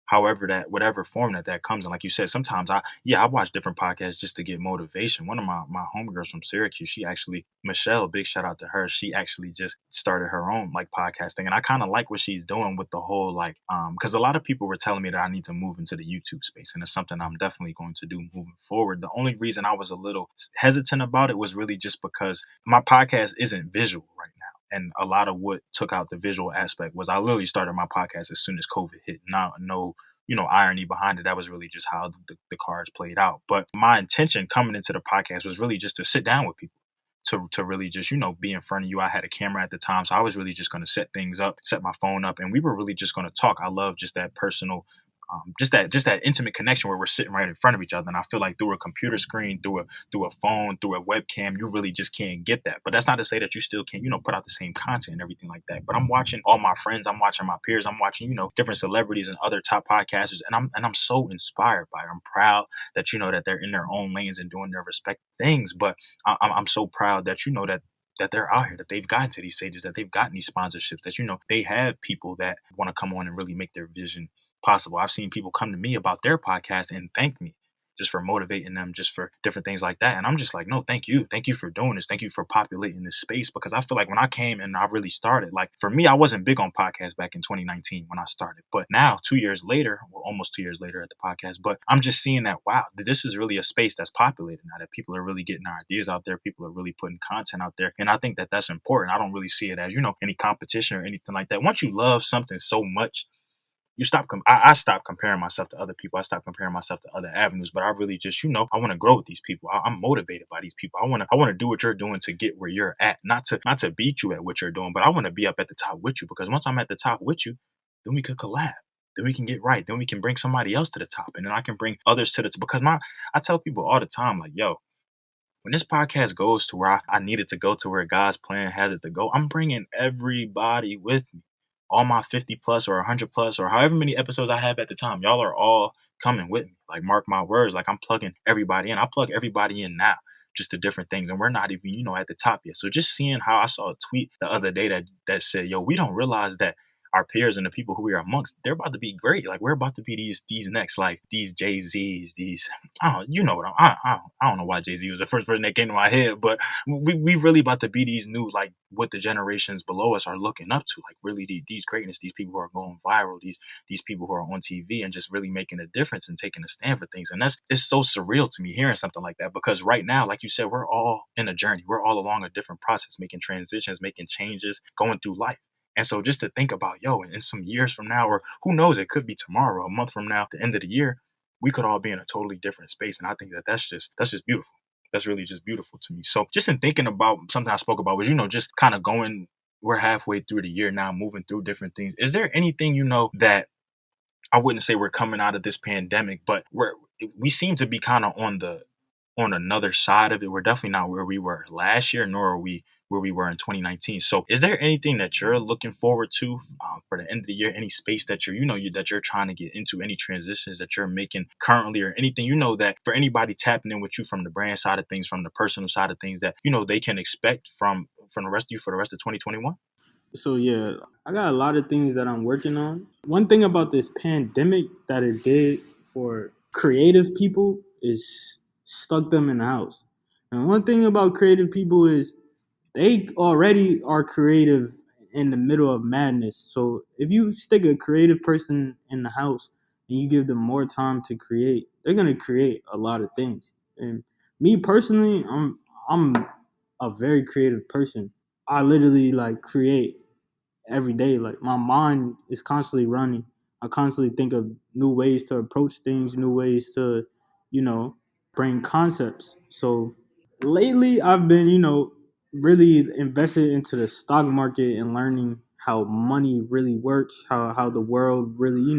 however that, whatever form that comes in. Like you said, sometimes I watch different podcasts just to get motivation. One of my homegirls from Syracuse, she actually, Michelle, big shout out to her, she actually just started her own like podcasting, and I kind of like what she's doing with the whole, like, because a lot of people were telling me that I need to move into the YouTube space, and it's something I'm definitely going to do moving forward. The only reason I was a little hesitant about it was really just because my podcast isn't visual right now. And a lot of what took out the visual aspect was I literally started my podcast as soon as COVID hit. Not no, irony behind it. That was really just how the cards played out. But my intention coming into the podcast was really just to sit down with people, to really just, be in front of you. I had a camera at the time, so I was really just going to set things up, set my phone up, and we were really just going to talk. I love just that personal, just that intimate connection where we're sitting right in front of each other. And I feel like through a computer screen, through a phone, through a webcam, you really just can't get that. But that's not to say that you still can, put out the same content and everything like that. But I'm watching all my friends, I'm watching my peers, I'm watching, different celebrities and other top podcasters, and I'm so inspired by it. I'm proud that, that they're in their own lanes and doing their respective things. But I'm so proud that, that they're out here, that they've gotten to these stages, that they've gotten these sponsorships, that, they have people that want to come on and really make their vision possible. I've seen people come to me about their podcast and thank me just for motivating them, just for different things like that. And I'm just like, no, thank you for doing this, thank you for populating this space, because I feel like when I came and I really started, like for me, I wasn't big on podcasts back in 2019 when I started, but now 2 years later, well, almost 2 years later at the podcast, but I'm just seeing that wow, this is really a space that's populated now, that people are really getting their ideas out there, people are really putting content out there, and I think that that's important. I don't really see it as any competition or anything like that. Once you love something so much, you stop. I stop comparing myself to other people. I stop comparing myself to other avenues. But I really just, I want to grow with these people. I'm motivated by these people. I want to do what you're doing to get where you're at. Not to beat you at what you're doing, but I want to be up at the top with you. Because once I'm at the top with you, then we could collab. Then we can get right. Then we can bring somebody else to the top, and then I can bring others to the top. Because I tell people all the time, like, yo, when this podcast goes to where I need it to go, to where God's plan has it to go, I'm bringing everybody with me. All my 50 plus or 100 plus or however many episodes I have at the time, y'all are all coming with me. Like, mark my words, like I'm plugging everybody in. I plug everybody in now, just to different things. And we're not even, at the top yet. So just seeing how I saw a tweet the other day that said, yo, we don't realize that our peers and the people who we are amongst, they're about to be great. Like, we're about to be these next, like these Jay-Z's, these, I don't, you know what I don't know why Jay-Z was the first person that came to my head, but we really about to be these new, like what the generations below us are looking up to, like really these greatness, these people who are going viral, these people who are on TV and just really making a difference and taking a stand for things. And it's so surreal to me hearing something like that, because right now, like you said, we're all in a journey. We're all along a different process, making transitions, making changes, going through life. And so just to think about, yo, in some years from now, or who knows, it could be tomorrow, a month from now, the end of the year, we could all be in a totally different space. And I think that that's just beautiful. That's really just beautiful to me. So just in thinking about something I spoke about was, just kind of going, we're halfway through the year now, moving through different things. Is there anything, that I wouldn't say we're coming out of this pandemic, but we seem to be kind of on another side of it. We're definitely not where we were last year, nor are we where we were in 2019. So is there anything that you're looking forward to for the end of the year? Any space that that you're trying to get into, any transitions that you're making currently, or anything, that for anybody tapping in with you from the brand side of things, from the personal side of things, that, they can expect from the rest of you for the rest of 2021? So yeah, I got a lot of things that I'm working on. One thing about this pandemic that it did for creative people is stuck them in the house. And one thing about creative people is they already are creative in the middle of madness. So if you stick a creative person in the house and you give them more time to create, they're gonna create a lot of things. And me personally, I'm a very creative person. I literally like create every day. Like my mind is constantly running. I constantly think of new ways to approach things, new ways to, you know, bring concepts. So lately I've been, really invested into the stock market and learning how money really works, how the world really,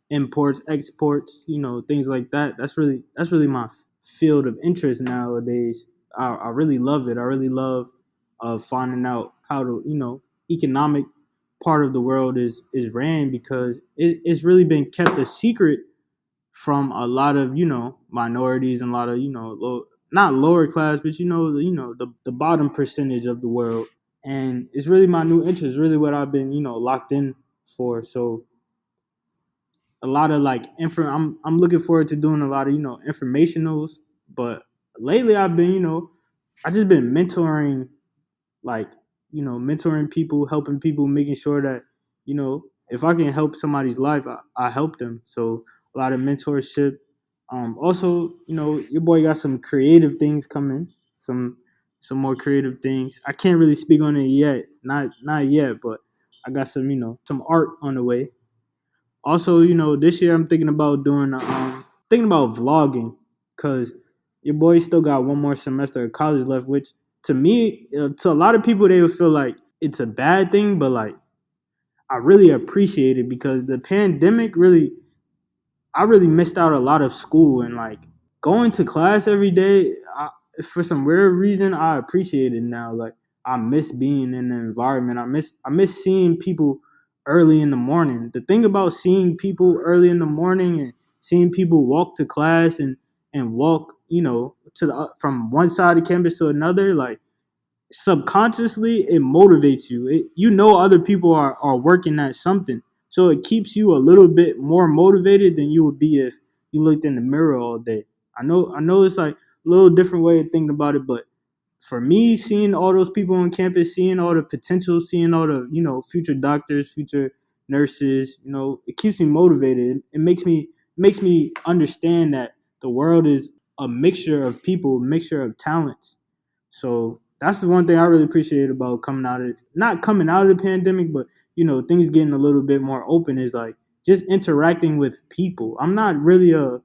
imports, exports, things like that. That's really my field of interest nowadays. I really love it. I really love finding out how to, economic part of the world is ran, because it's really been kept a secret from a lot of minorities and a lot of not lower class, but the bottom percentage of the world. And it's really my new interest, really what I've been locked in for. So a lot of like I'm looking forward to doing a lot of informationals. But lately I've been I just been mentoring, like mentoring people, helping people, making sure that if I can help somebody's life, I help them. So a lot of mentorship. Also, your boy got some creative things coming, some more creative things. I can't really speak on it yet, not yet, but I got some art on the way. Also, this year I'm thinking about doing thinking about vlogging, because your boy still got one more semester of college left, which to me, to a lot of people, they would feel like it's a bad thing, but like I really appreciate it, because the pandemic really, I really missed out a lot of school, and like going to class every day. For some weird reason, I appreciate it now. Like I miss being in the environment. I miss seeing people early in the morning. The thing about seeing people early in the morning and seeing people walk to class and walk, to the from one side of campus to another, like subconsciously it motivates you. Other people are working at something, so it keeps you a little bit more motivated than you would be if you looked in the mirror all day. I know it's like a little different way of thinking about it, but for me, seeing all those people on campus, seeing all the potential, seeing all the future doctors, future nurses, it keeps me motivated. It makes me understand that the world is a mixture of people, a mixture of talents. So that's the one thing I really appreciate about coming out of not coming out of the pandemic, but things getting a little bit more open is like just interacting with people. I'm not really a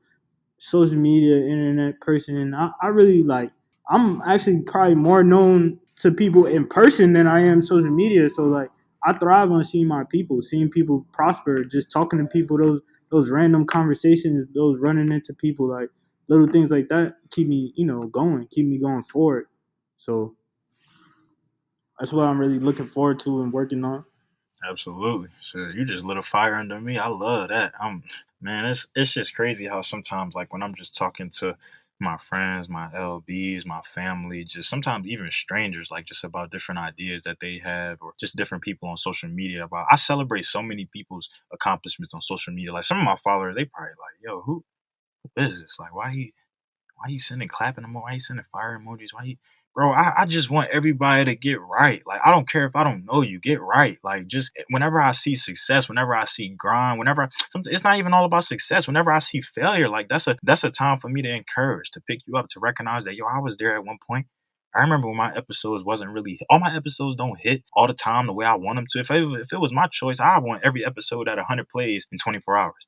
social media, internet person. I really like. I'm actually probably more known to people in person than I am social media. So like, I thrive on seeing my people, seeing people prosper, just talking to people. Those random conversations, those running into people, like little things like that, keep me going, keep me going forward. So that's what I'm really looking forward to and working on. Absolutely. So you just lit a fire under me. I love that. Man, it's just crazy how sometimes like when I'm just talking to my friends, my LBs, my family, just sometimes even strangers, like just about different ideas that they have or just different people on social media about. I celebrate so many people's accomplishments on social media. Like some of my followers, they probably like, yo, who is this? Like why you sending clapping emojis? Why you sending fire emojis? Why you, bro? I just want everybody to get right. Like I don't care if I don't know you, get right. Like just whenever I see success, whenever I see grind, whenever sometimes it's not even all about success. Whenever I see failure, like that's a time for me to encourage, to pick you up, to recognize that yo, I was there at one point. I remember when my episodes wasn't really all my episodes don't hit all the time the way I want them to. If it was my choice, I want every episode at 100 plays in 24 hours.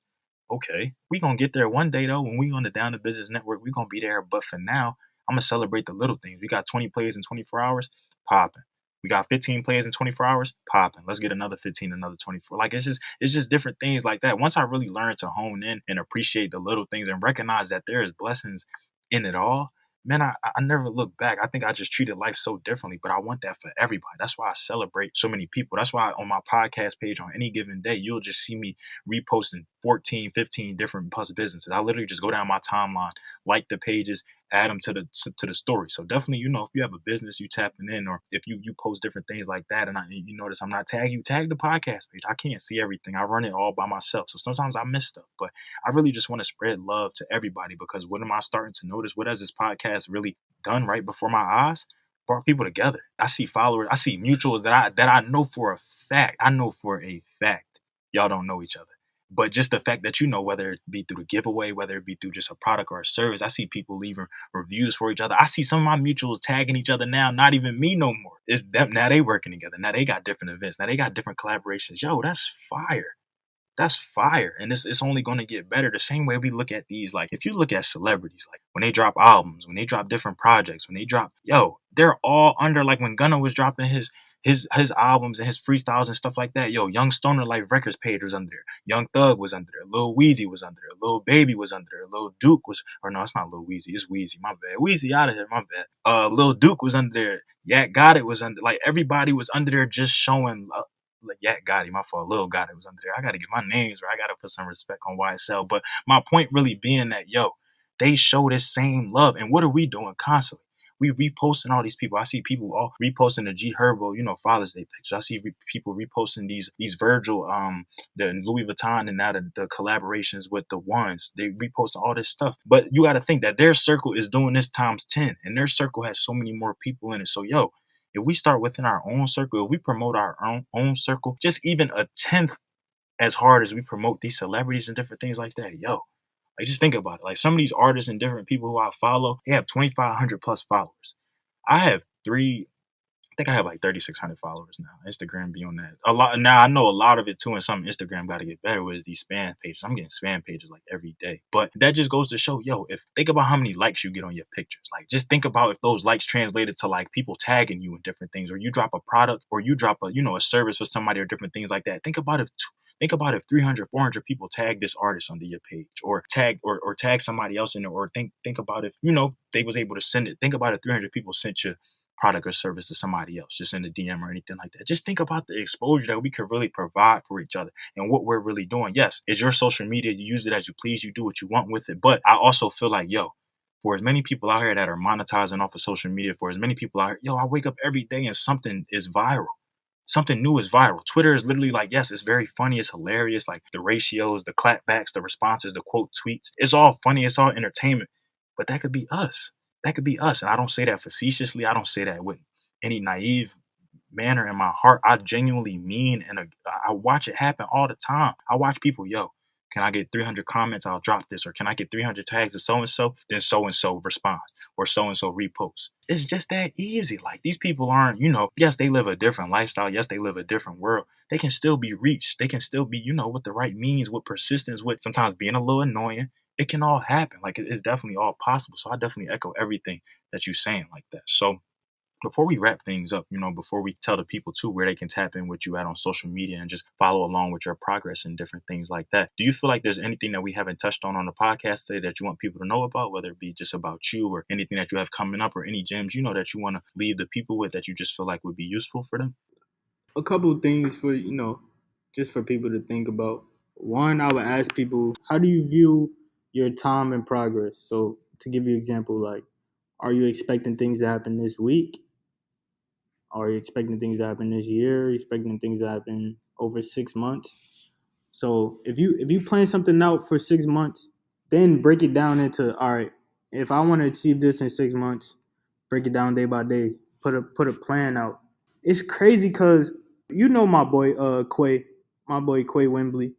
Okay, we gonna get there one day though. When we on the Down to Business Network, we gonna be there. But for now, I'm gonna celebrate the little things. We got 20 plays in 24 hours, popping. We got 15 plays in 24 hours, popping. Let's get another 15, another 24. Like it's just different things like that. Once I really learn to hone in and appreciate the little things and recognize that there is blessings in it all, man, I never look back. I think I just treated life so differently, but I want that for everybody. That's why I celebrate so many people. That's why on my podcast page on any given day, you'll just see me reposting 14, 15 different plus businesses. I literally just go down my timeline, like the pages, add them to the story. So definitely, if you have a business you tapping in, or if you post different things like that, and you notice I'm not tagging you, tag the podcast page. I can't see everything. I run it all by myself, so sometimes I miss stuff. But I really just want to spread love to everybody because what am I starting to notice? What has this podcast really done right before my eyes? Brought people together. I see followers. I see mutuals that I know for a fact. I know for a fact y'all don't know each other. But just the fact that whether it be through the giveaway, whether it be through just a product or a service, I see people leaving reviews for each other. I see some of my mutuals tagging each other now, not even me no more. It's them now. They working together. Now they got different events. Now they got different collaborations. Yo, that's fire. That's fire. And it's only going to get better. The same way we look at these, like if you look at celebrities, like when they drop albums, when they drop different projects, when they drop, yo, they're all under, like when Gunna was dropping his albums and his freestyles and stuff like that. Yo, Young Stoner Life Records page was under there. Young Thug was under there. Lil Weezy was under there. Lil Baby was under there. Lil Duke was, or no, it's not Lil Weezy. It's Weezy. My bad. Weezy out of here. My bad. Lil Duke was under there. Yak Got It was under. Like everybody was under there just showing. Like Yak Gotti, my fault. Lil Gotti was under there. I gotta get my names right. I gotta put some respect on YSL. But my point really being that they show this same love, and what are we doing constantly? We reposting all these people. I see people all reposting the G Herbo, Father's Day pictures. I see people reposting these Virgil, the Louis Vuitton, and now the collaborations with the ones. They reposting all this stuff. But you got to think that their circle is doing this times 10, and their circle has so many more people in it. So if we start within our own circle, if we promote our own circle, just even a tenth as hard as we promote these celebrities and different things like that, like just think about it. Like some of these artists and different people who I follow, they have 2,500 plus followers. I have three think I have like 3,600 followers now. Instagram be on that a lot now. I know a lot of it too, and some Instagram got to get better with these spam pages. I'm getting spam pages like every day, but that just goes to show, if think about how many likes you get on your pictures. Like just think about if those likes translated to like people tagging you in different things, or you drop a product, or you drop a service for somebody, or different things like that. Think about if 300, 400 people tag this artist under your page, or tag somebody else in it, or think about if they was able to send it. Think about if 300 people sent you product or service to somebody else, just in a DM or anything like that. Just think about the exposure that we could really provide for each other and what we're really doing. Yes, it's your social media. You use it as you please. You do what you want with it. But I also feel like, for as many people out here that are monetizing off of social media, for as many people out here, I wake up every day and something is viral. something new is viral. Twitter is literally like, yes, it's very funny, it's hilarious, like the ratios, the clapbacks, the responses, the quote tweets. It's all funny, it's all entertainment. But that could be us. That could be us. And I don't say that facetiously. I don't say that with any naive manner in my heart. I genuinely mean, and I watch it happen all the time. I watch people, yo, can I get 300 comments? I'll drop this. Or can I get 300 tags of so? Then so respond or so repost. It's just that easy. Like these people aren't, yes, they live a different lifestyle. Yes, they live a different world. They can still be reached. They can still be, with the right means, with persistence, with sometimes being a little annoying. It can all happen. Like it's definitely all possible. So I definitely echo everything that you're saying like that. So before we wrap things up, before we tell the people too where they can tap in with you at on social media and just follow along with your progress and different things like that, do you feel like there's anything that we haven't touched on the podcast today that you want people to know about, whether it be just about you or anything that you have coming up or any gems, that you want to leave the people with that you just feel like would be useful for them? A couple of things for just for people to think about. One, I would ask people, how do you view your time and progress? So to give you an example, like, are you expecting things to happen this week? Are you expecting things to happen this year? Are you expecting things to happen over 6 months? So if you plan something out for 6 months, then break it down into, all right, if I want to achieve this in 6 months, break it down day by day. Put a plan out. It's crazy because my boy Quay, my boy Quay Wembley.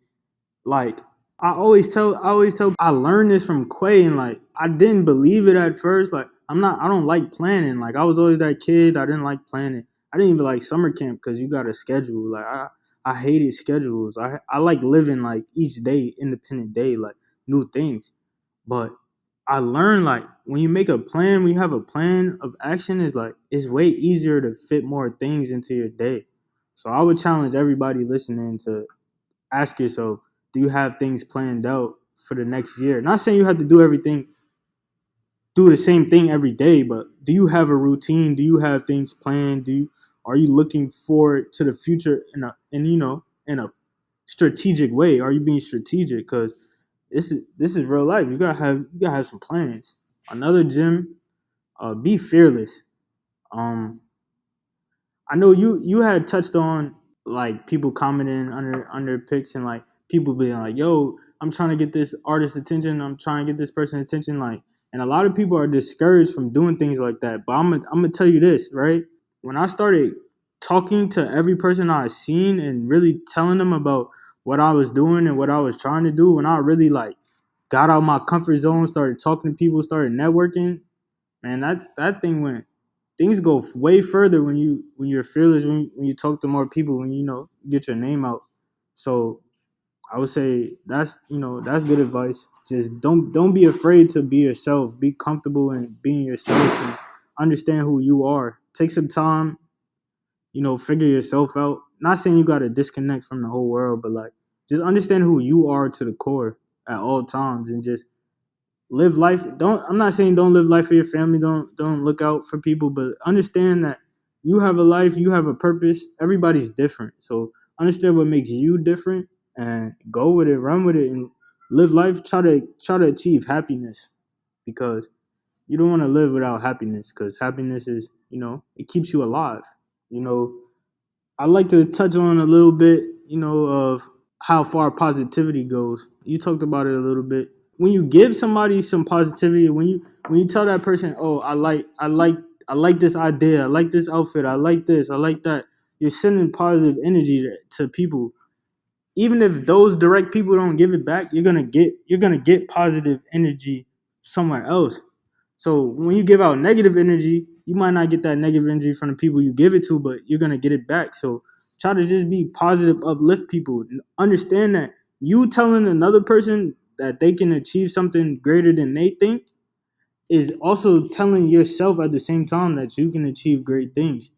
Like I always tell I learned this from Quay, and like I didn't believe it at first. Like I don't like planning. Like I was always that kid. I didn't like planning. I didn't even like summer camp because you got a schedule. Like I hated schedules. I like living like each day, independent day, like new things. But I learned like when you make a plan, when you have a plan of action, is like it's way easier to fit more things into your day. So I would challenge everybody listening to ask yourself, do you have things planned out for the next year? Not saying you have to do the same thing every day, but do you have a routine? Do you have things planned? Are you looking forward to the future in a strategic way? Are you being strategic? Because this is real life. You gotta have some plans. Another gym, be fearless. Um, I know you had touched on like people commenting under pics and like people being like, "Yo, I'm trying to get this artist's attention. I'm trying to get this person's attention." Like, and a lot of people are discouraged from doing things like that. But I'm gonna tell you this, right? When I started talking to every person I seen and really telling them about what I was doing and what I was trying to do, when I really like got out my comfort zone, started talking to people, started networking, man, that thing went. Things go way further when you're fearless, when you talk to more people, when get your name out. So I would say that's good advice. Just don't be afraid to be yourself. Be comfortable in being yourself and understand who you are. Take some time, figure yourself out. Not saying you got to disconnect from the whole world, but like just understand who you are to the core at all times and just live life. Don't I'm not saying don't live life for your family, don't look out for people, but understand that you have a life, you have a purpose. Everybody's different. So understand what makes you different and go with it, run with it, and live life. Try to achieve happiness, because you don't want to live without happiness, because happiness is, it keeps you alive. You know, I like to touch on a little bit, of how far positivity goes. You talked about it a little bit. When you give somebody some positivity, when you tell that person, "Oh, I like this idea, I like this outfit, I like this, I like that," you're sending positive energy to people. Even if those direct people don't give it back, you're gonna get positive energy somewhere else. So when you give out negative energy, you might not get that negative energy from the people you give it to, but you're gonna get it back. So try to just be positive, uplift people, and understand that you telling another person that they can achieve something greater than they think is also telling yourself at the same time that you can achieve great things.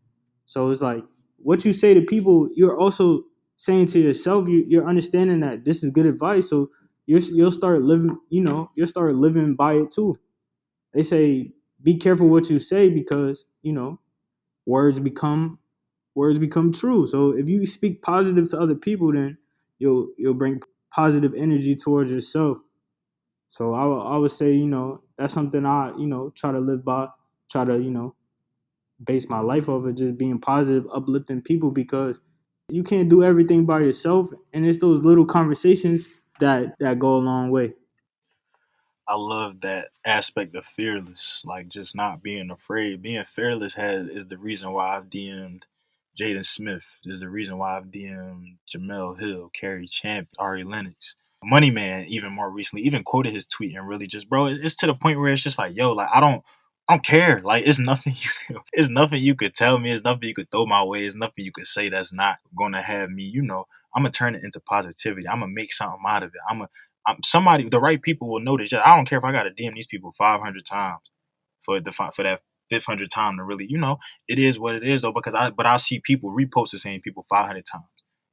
So it's like what you say to people, you're also saying to yourself. You're understanding that this is good advice. So you'll start living. You'll start living by it too. They say be careful what you say, because words become words become true. So if you speak positive to other people, then you'll bring positive energy towards yourself. So I would say that's something I try to live by. Try to base my life off of just being positive, uplifting people, because you can't do everything by yourself, and it's those little conversations that go a long way. I love that aspect of fearless, like just not being afraid. Being fearless has is the reason why I've DM'd Jaden Smith. Is the reason why I've DM'd Jamel Hill, Kerry Champ, Ari Lennox. Money Man, even more recently, even quoted his tweet and really just, bro, it's to the point where it's just like, yo, like I don't care. Like it's nothing it's nothing you could tell me. It's nothing you could throw my way. It's nothing you could say that's not gonna have me. I'm gonna turn it into positivity. I'm gonna make something out of it. Somebody, the right people will notice. I don't care if I got to DM these people 500 times for that 500 time to really, it is what it is though. Because I see people repost the same people 500 times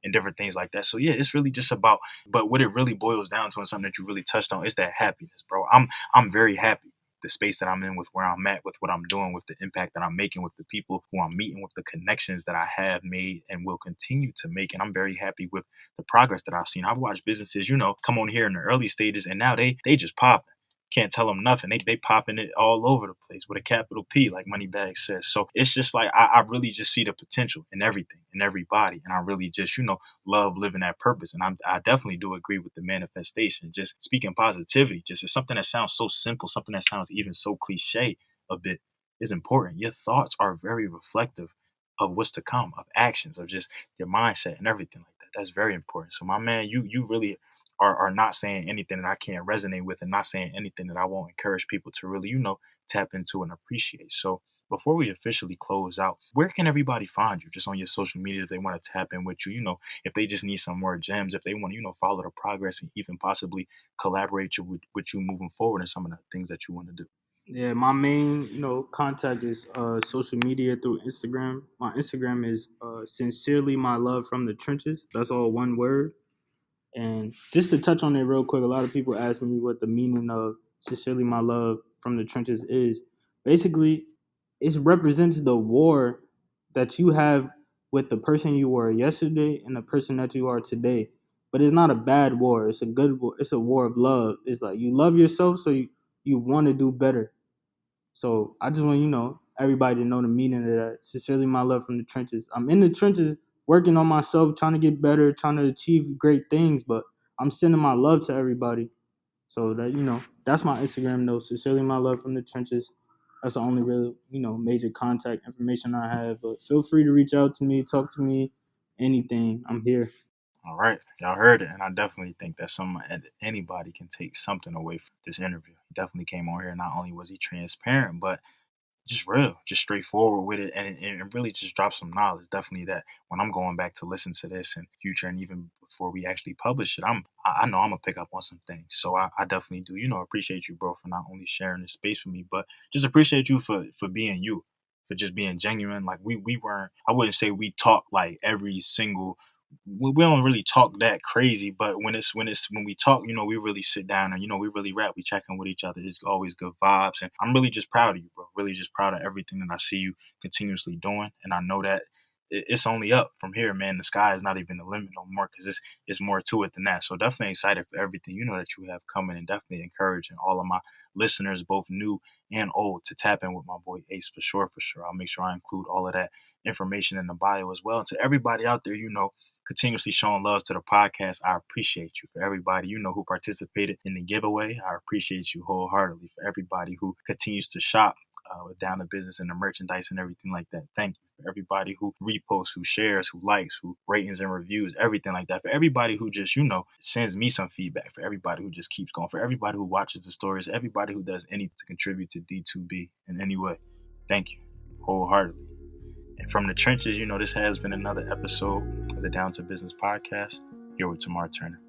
and different things like that. So yeah, it's really just about. But what it really boils down to, and something that you really touched on, is that happiness, bro. I'm very happy. The space that I'm in, with where I'm at, with what I'm doing, with the impact that I'm making, with the people who I'm meeting, with the connections that I have made and will continue to make. And I'm very happy with the progress that I've seen. I've watched businesses, come on here in the early stages, and now they just popping. Can't tell them nothing. They popping it all over the place with a capital P, like Moneybag says. So it's just like I really just see the potential in everything, in everybody, and I really just love living that purpose. And I definitely do agree with the manifestation. Just speaking positivity, just is something that sounds so simple, something that sounds even so cliche a bit, is important. Your thoughts are very reflective of what's to come, of actions, of just your mindset and everything like that. That's very important. So my man, you really are not saying anything that I can't resonate with, and not saying anything that I won't encourage people to really, tap into and appreciate. So before we officially close out, where can everybody find you? Just on your social media if they want to tap in with you, if they just need some more gems, if they want to, follow the progress and even possibly collaborate with you moving forward and some of the things that you want to do. Yeah, my main, contact is social media through Instagram. My Instagram is sincerely my love from the trenches. That's all one word. And just to touch on it real quick, a lot of people ask me what the meaning of sincerely my love from the trenches is. Basically, it represents the war that you have with the person you were yesterday and the person that you are today. But it's not a bad war. It's a good war. It's a war of love. It's like you love yourself, so you want to do better. So I just want everybody to know the meaning of that. Sincerely, my love from the trenches. I'm in the trenches working on myself, trying to get better, trying to achieve great things, but I'm sending my love to everybody. So that that's my Instagram note. Sincerely, my love from the trenches. That's the only real major contact information I have. But feel free to reach out to me, talk to me, anything. I'm here. All right, y'all heard it, and I definitely think that anybody can take something away from this interview. He definitely came on here. Not only was he transparent, but just real, just straightforward with it, and really just drop some knowledge. Definitely that when I'm going back to listen to this in future, and even before we actually publish it, I know I'm gonna pick up on some things. So I definitely do, appreciate you, bro, for not only sharing this space with me, but just appreciate you for being you, for just being genuine. Like we weren't, I wouldn't say we talk like every single. We don't really talk that crazy, but when we talk, we really sit down and we really rap. We check in with each other. It's always good vibes, and I'm really just proud of you, bro. Really just proud of everything that I see you continuously doing, and I know that it's only up from here, man. The sky is not even the limit no more, because it's more to it than that. So definitely excited for everything that you have coming, and definitely encouraging all of my listeners, both new and old, to tap in with my boy Ace for sure, for sure. I'll make sure I include all of that information in the bio as well. And to everybody out there, continuously showing love to the podcast, I appreciate you. For everybody, who participated in the giveaway, I appreciate you wholeheartedly. For everybody who continues to shop with Down to Business and the merchandise and everything like that, thank you. For everybody who reposts, who shares, who likes, who ratings and reviews, everything like that. For everybody who just, sends me some feedback. For everybody who just keeps going. For everybody who watches the stories. Everybody who does anything to contribute to D2B in any way. Thank you wholeheartedly. And from the trenches, this has been another episode of the Down to Business podcast. Here with Tamar Turner.